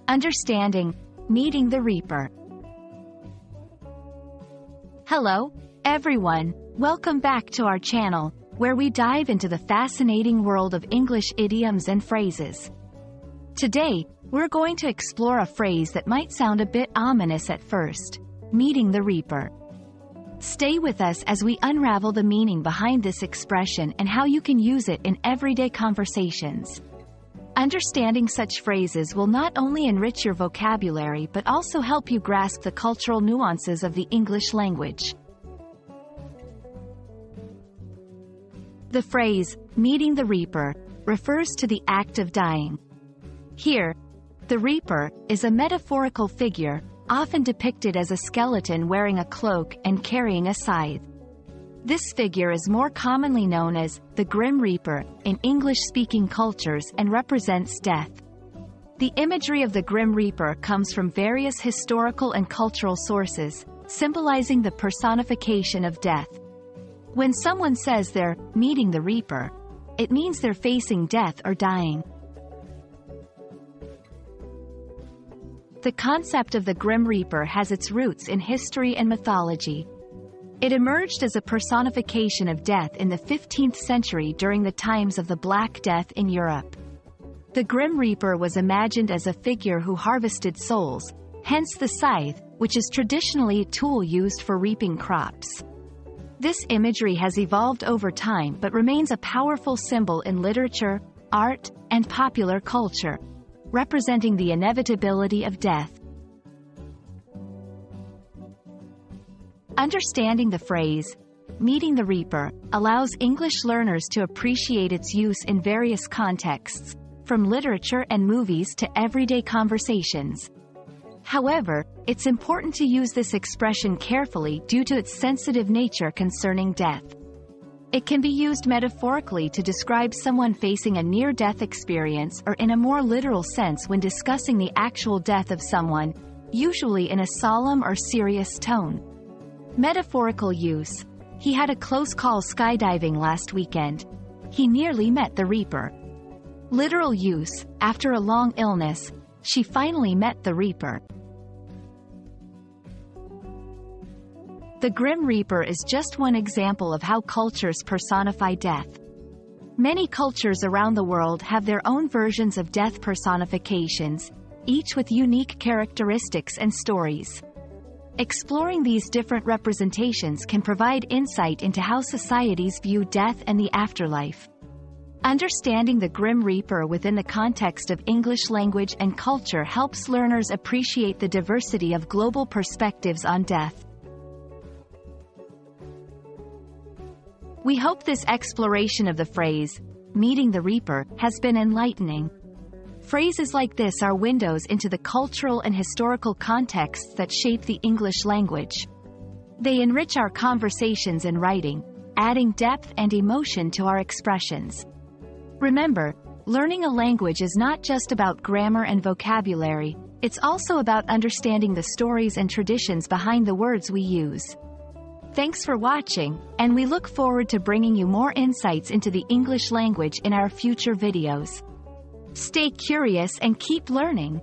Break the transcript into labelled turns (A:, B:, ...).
A: Understanding, Meeting the Reaper. Hello, everyone. Welcome back to our channel, where we dive into the fascinating world of English idioms and phrases. Today, we're going to explore a phrase that might sound a bit ominous at first: meeting the Reaper. Stay with us as we unravel the meaning behind this expression and how you can use it in everyday conversations. Understanding such phrases will not only enrich your vocabulary but also help you grasp the cultural nuances of the English language. The phrase, meeting the Reaper, refers to the act of dying. Here, the Reaper is a metaphorical figure, often depicted as a skeleton wearing a cloak and carrying a scythe. This figure is more commonly known as the Grim Reaper in English-speaking cultures and represents death. The imagery of the Grim Reaper comes from various historical and cultural sources, symbolizing the personification of death. When someone says they're meeting the Reaper, it means they're facing death or dying. The concept of the Grim Reaper has its roots in history and mythology. It emerged as a personification of death in the 15th century during the times of the Black Death in Europe. The Grim Reaper was imagined as a figure who harvested souls, hence the scythe, which is traditionally a tool used for reaping crops. This imagery has evolved over time but remains a powerful symbol in literature, art, and popular culture, representing the inevitability of death. Understanding the phrase, meeting the Reaper, allows English learners to appreciate its use in various contexts, from literature and movies to everyday conversations. However, it's important to use this expression carefully due to its sensitive nature concerning death. It can be used metaphorically to describe someone facing a near-death experience or in a more literal sense when discussing the actual death of someone, usually in a solemn or serious tone. Metaphorical use: he had a close call skydiving last weekend. He nearly met the Reaper. Literal use: after a long illness, she finally met the Reaper. The Grim Reaper is just one example of how cultures personify death. Many cultures around the world have their own versions of death personifications, each with unique characteristics and stories. Exploring these different representations can provide insight into how societies view death and the afterlife. Understanding the Grim Reaper within the context of English language and culture helps learners appreciate the diversity of global perspectives on death. We hope this exploration of the phrase, meeting the Reaper, has been enlightening. Phrases like this are windows into the cultural and historical contexts that shape the English language. They enrich our conversations and writing, adding depth and emotion to our expressions. Remember, learning a language is not just about grammar and vocabulary, it's also about understanding the stories and traditions behind the words we use. Thanks for watching, and we look forward to bringing you more insights into the English language in our future videos. Stay curious and keep learning.